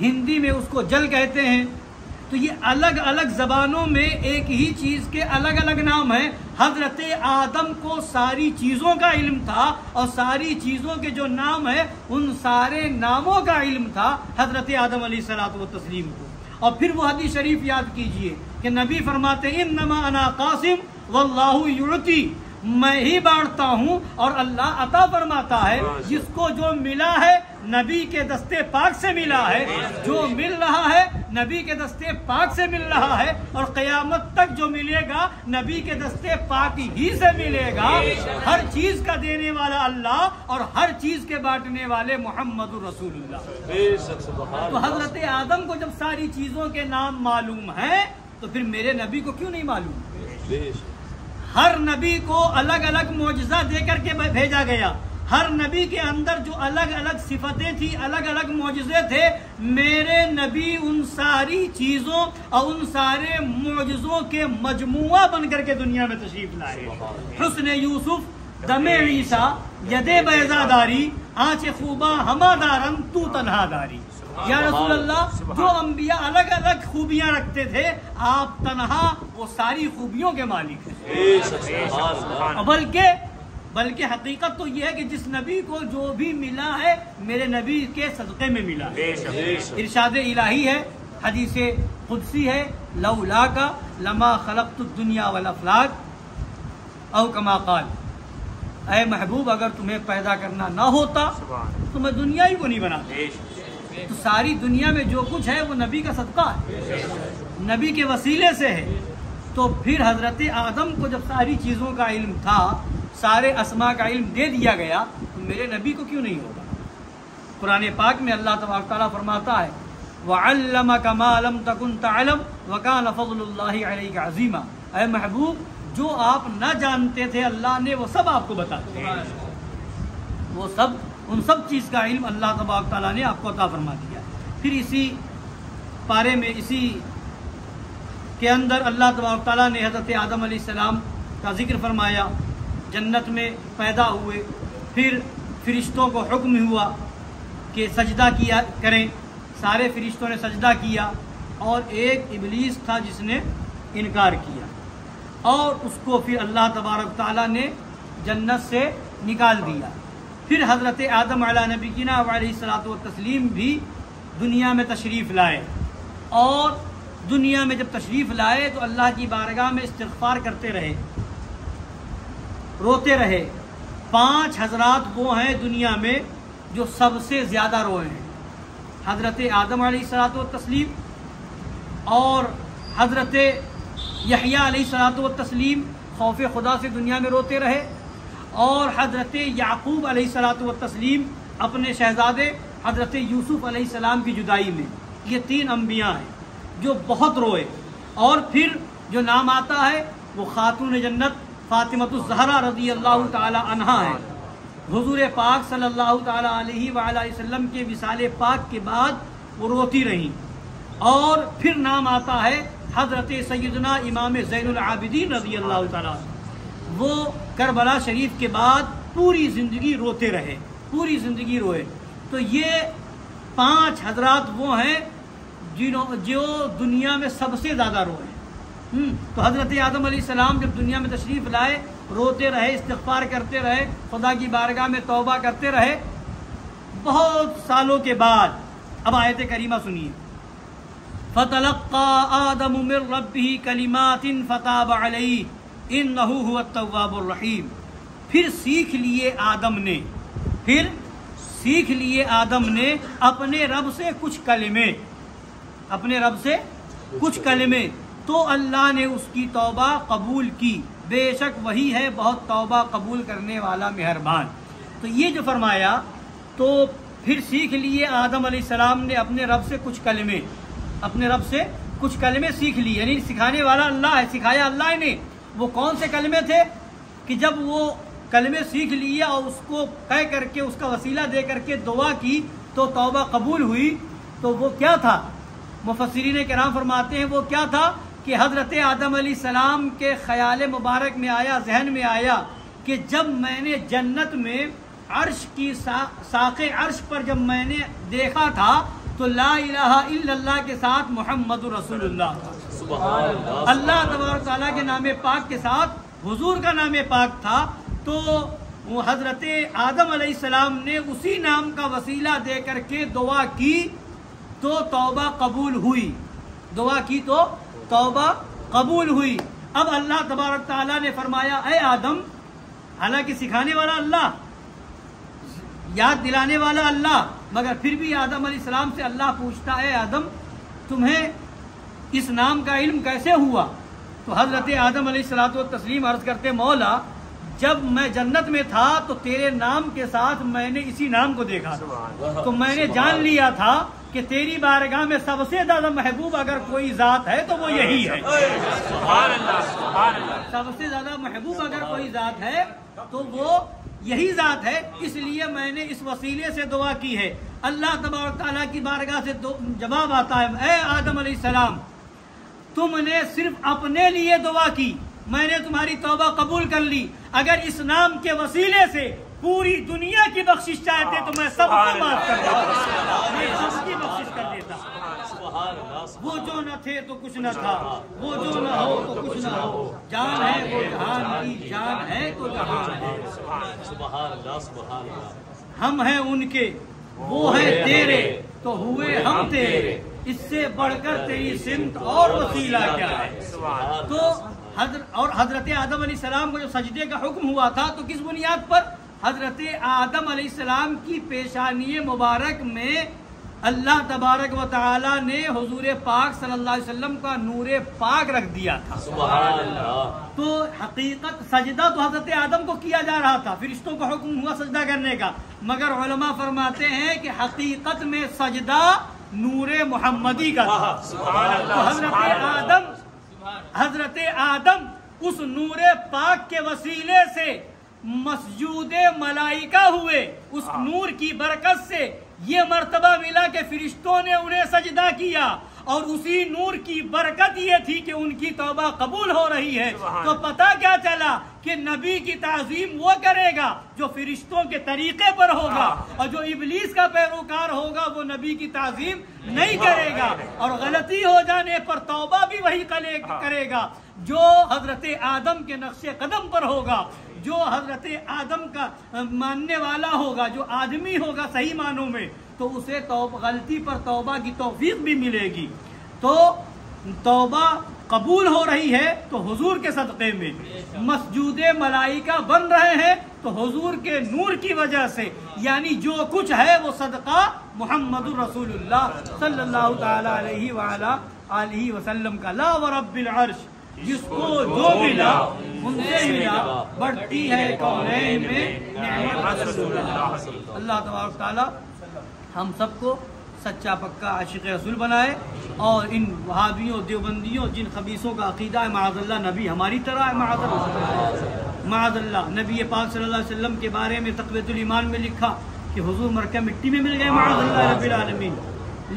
ہندی میں اس کو جل کہتے ہیں. تو یہ الگ الگ زبانوں میں ایک ہی چیز کے الگ الگ نام ہیں. حضرت آدم کو ساری چیزوں کا علم تھا اور ساری چیزوں کے جو نام ہیں ان سارے ناموں کا علم تھا حضرت آدم علیہ الصلوۃ والتسلیم کو. اور پھر وہ حدیث شریف یاد کیجئے کہ نبی فرماتے ہیں انما انا قاسم واللہ یعطی، میں ہی بانٹتا ہوں اور اللہ عطا فرماتا ہے. جس کو جو ملا ہے نبی کے دستے پاک سے ملا ہے، جو مل رہا ہے نبی کے دستے پاک سے مل رہا ہے، اور قیامت تک جو ملے گا نبی کے دستے پاک ہی سے ملے گا. ہر چیز کا دینے والا اللہ اور ہر چیز کے بانٹنے والے محمد رسول اللہ. تو حضرت آدم کو جب ساری چیزوں کے نام معلوم ہیں تو پھر میرے نبی کو کیوں نہیں معلوم؟ ہر نبی کو الگ الگ معجزہ دے کر کے بھیجا گیا. ہر نبی کے اندر جو الگ الگ صفتیں تھی، الگ الگ معجزے تھے، میرے نبی ان ساری چیزوں اور ان سارے معجزوں کے مجموعہ بن کر کے دنیا میں تشریف لائے. حسن یوسف دم عیسیٰ ید بیضا داری آنچ خوباں ہما دارن تو تنہا داری. یا رسول اللہ، جو انبیاء الگ الگ خوبیاں رکھتے تھے، آپ تنہا وہ ساری خوبیوں کے مالک ہیں. بلکہ حقیقت تو یہ ہے کہ جس نبی کو جو بھی ملا ہے میرے نبی کے صدقے میں ملا ہے. ارشاد الہی ہے، حدیث قدسی ہے، لولاک لما خلقت الدنیا والافلاک او کما قال. اے محبوب، اگر تمہیں پیدا کرنا نہ ہوتا تو میں دنیا ہی کو نہیں بناتا. تو ساری دنیا میں جو کچھ ہے وہ نبی کا صدقہ ہے، نبی کے وسیلے سے ہے. تو پھر حضرت آدم کو جب ساری چیزوں کا علم تھا، سارے اسماء کا علم دے دیا گیا، تو میرے نبی کو کیوں نہیں ہوگا؟ قرآن پاک میں اللہ تبارک تعالیٰ فرماتا ہے وَعَلَّمَكَ مَا لَمْ تَكُنْ تَعْلَمْ وَكَانَ فَضْلُ اللَّهِ عَلَيْكَ عَظِيمًا. اے محبوب، جو آپ نہ جانتے تھے اللہ نے وہ سب آپ کو بتا دیا. وہ سب، ان سب چیز کا علم اللہ تبارک تعالیٰ نے آپ کو عطا فرما دیا. پھر اسی پارے میں، اسی کے اندر اللہ تبارک تعالیٰ نے حضرت آدم علیہ السلام کا ذکر فرمایا. جنت میں پیدا ہوئے، پھر فرشتوں کو حکم ہوا کہ سجدہ کیا کریں. سارے فرشتوں نے سجدہ کیا اور ایک ابلیس تھا جس نے انکار کیا، اور اس کو پھر اللہ تبارک تعالیٰ نے جنت سے نکال دیا. پھر حضرت آدم علیہ نبینا علیہ الصلوۃ والتسلیم بھی دنیا میں تشریف لائے، اور دنیا میں جب تشریف لائے تو اللہ کی بارگاہ میں استغفار کرتے رہے، روتے رہے. 5 حضرات وہ ہیں دنیا میں جو سب سے زیادہ روئے ہیں، حضرت آدم علیہ الصلوۃ والتسلیم، اور حضرت یحییٰ علیہ الصلوۃ والتسلیم خوف خدا سے دنیا میں روتے رہے، اور حضرت یعقوب علیہ الصلوۃ والتسلیم اپنے شہزادے حضرت یوسف علیہ السلام کی جدائی میں. یہ 3 انبیاء ہیں جو بہت روئے. اور پھر جو نام آتا ہے وہ خاتون جنت فاطمۃ الزہرا رضی اللہ تعالی عنہا ہے. حضور پاک صلی اللہ تعالی علیہ وآلہ وسلم کے وصال پاک کے بعد وہ روتی رہیں. اور پھر نام آتا ہے حضرت سیدنا امام زین العابدین رضی اللہ تعالی عنہ. وہ کربلا شریف کے بعد پوری زندگی روتے رہے، پوری زندگی روئے. تو یہ 5 حضرات وہ ہیں جو دنیا میں سب سے زیادہ روئے. تو حضرت آدم علیہ السلام جب دنیا میں تشریف لائے، روتے رہے، استغفار کرتے رہے، خدا کی بارگاہ میں توبہ کرتے رہے. بہت سالوں کے بعد اب آیت کریمہ سنیے. فَتَلَقَّى آدَمُ مِن رَبِّهِ كَلِمَاتٍ فَتَابَ عَلَيْهِ إِنَّهُ هُوَ التَّوَّابُ الرَّحِيمُ. پھر سیکھ لیے آدم نے اپنے رب سے کچھ کلمے، تو اللہ نے اس کی توبہ قبول کی. بے شک وہی ہے بہت توبہ قبول کرنے والا مہربان. تو یہ جو فرمایا، تو پھر سیکھ لیے آدم علیہ السلام نے اپنے رب سے کچھ کلمے سیکھ لیے. یعنی سکھانے والا اللہ ہے، سکھایا اللہ نے. وہ کون سے کلمے تھے کہ جب وہ کلمے سیکھ لیے اور اس کو کہہ کر کے اس کا وسیلہ دے کر کے دعا کی تو توبہ قبول ہوئی. تو وہ کیا تھا؟ مفسرین کرام فرماتے ہیں وہ کیا تھا کہ حضرت آدم علیہ السلام کے خیال مبارک میں آیا، ذہن میں آیا کہ جب میں نے جنت میں عرش کی ساق عرش پر جب میں نے دیکھا تھا تو لا الہ الا اللہ کے ساتھ محمد رسول اللہ تھا. سبحان اللہ. اللہ تبارک تعالیٰ کے نام پاک کے ساتھ حضور کا نام پاک تھا. تو وہ حضرت آدم علیہ السلام نے اسی نام کا وسیلہ دے کر کے دعا کی تو توبہ قبول ہوئی. دعا کی تو توبہ قبول ہوئی. اب اللہ تبارک تعالیٰ نے فرمایا اے آدم، حالانکہ سکھانے والا اللہ، یاد دلانے والا اللہ، مگر پھر بھی آدم علیہ السلام سے اللہ پوچھتا اے آدم تمہیں اس نام کا علم کیسے ہوا؟ تو حضرت آدم علیہ الصلوۃ والتسلیم عرض کرتے مولا جب میں جنت میں تھا تو تیرے نام کے ساتھ میں نے اسی نام کو دیکھا تھا، تو میں نے جان لیا تھا کہ تیری بارگاہ میں سب سے زیادہ محبوب اگر کوئی ذات ہے تو وہ یہی ہے. سبحان اللہ. سبحان اللہ. سب سے زیادہ محبوب اگر کوئی ذات ہے تو وہ یہی ذات ہے. اس لیے میں نے اس وسیلے سے دعا کی ہے. اللہ تبارک تعالیٰ کی بارگاہ سے جواب آتا ہے اے آدم علیہ السلام تم نے صرف اپنے لیے دعا کی، میں نے تمہاری توبہ قبول کر لی. اگر اس نام کے وسیلے سے پوری دنیا کی بخشش چاہتے تو میں سب کو معاف کر دیتا، میں سب کی بخشش کر دیتا. وہ جو نہ تھے تو کچھ نہ تھا، وہ جو نہ ہو تو کچھ نہ ہو، جان ہے وہ جہان کی، جان ہے تو جہان ہے. سبحان اللہ. سبحان اللہ. ہم ہیں ان کے وہ ہیں تیرے تو ہوئے ہم تیرے، اس سے بڑھ کر تیری سمت اور وسیلہ کیا ہے. تو حضرت آدم علیہ السلام کو جو سجدے کا حکم ہوا تھا تو کس بنیاد پر؟ حضرت آدم علیہ السلام کی پیشانی مبارک میں اللہ تبارک و تعالی نے حضور پاک صلی اللہ علیہ وسلم کا نور پاک رکھ دیا تھا. سبحان اللہ. تو حقیقت سجدہ تو حضرت آدم کو کیا جا رہا تھا، فرشتوں کو حکم ہوا سجدہ کرنے کا، مگر علماء فرماتے ہیں کہ حقیقت میں سجدہ نور محمدی کا تھا. تو حضرت آدم اس نور پاک کے وسیلے سے مسجود ملائکہ ہوئے. اس نور کی برکت سے یہ مرتبہ ملا کہ فرشتوں نے انہیں سجدہ کیا، اور اسی نور کی برکت یہ تھی کہ ان کی توبہ قبول ہو رہی ہے. تو پتہ کیا چلا کہ نبی کی تعظیم وہ کرے گا جو فرشتوں کے طریقے پر ہوگا، اور جو ابلیس کا پیروکار ہوگا وہ نبی کی تعظیم نہیں کرے گا، اور غلطی ہو جانے پر توبہ بھی وہی کرے گا جو حضرت آدم کے نقش قدم پر ہوگا، جو حضرت آدم کا ماننے والا ہوگا، جو آدمی ہوگا صحیح معنوں میں، تو اسے غلطی پر توبہ کی توفیق بھی ملے گی. تو توبہ قبول ہو رہی ہے تو حضور کے صدقے میں، مسجود ملائکہ بن رہے ہیں تو حضور کے نور کی وجہ سے، یعنی جو کچھ ہے وہ صدقہ محمد رسول اللہ صلی اللہ تعالی علیہ وآلہ آلہ وسلم کا. لا ورب العرش جس کو جو ملا ان سے ملا، بڑھتی ہے کونین میں نعمت رسول اللہ. اللہ تبارک تعالی ہم سب کو سچا پکا عاشق رسول بنائے، اور ان وہابیوں دیوبندیوں جن خبیثوں کا عقیدہ ہے معاذ اللہ نبی ہماری طرح ہے، معاذ اللہ نبی پاک صلی اللہ علیہ وسلم کے بارے میں تقویۃ الایمان میں لکھا کہ حضور مرکہ مٹی میں مل گئے معاذ اللہ رب العالمین.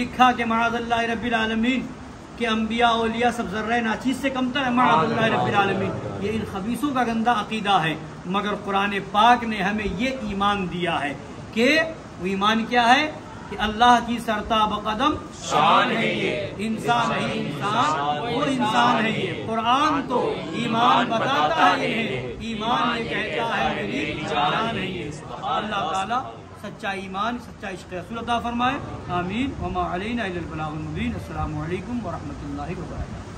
لکھا کہ معاذ اللہ رب العالمین کہ انبیاء اولیاء سب ذرہ ناچیز سے کمتر ہے معاذ اللہ رب العالمین. یہ ان خبیثوں کا گندہ عقیدہ ہے، مگر قرآن پاک نے ہمیں یہ ایمان دیا ہے کہ وہ ایمان کیا ہے کہ اللہ کی سرتاب قدم شان ہے، یہ انسان ہے، انسان وہ انسان ہے. یہ قرآن تو ایمان بتاتا ہے، یہ ایمان یہ کہتا ہے میری جان ہے. یہ اللہ تعالیٰ سچا ایمان، سچا عشق رسول عطا فرمائے. آمین. وما علینا الا البلاغ المبین. السلام علیکم ورحمۃ اللہ وبرکاتہ.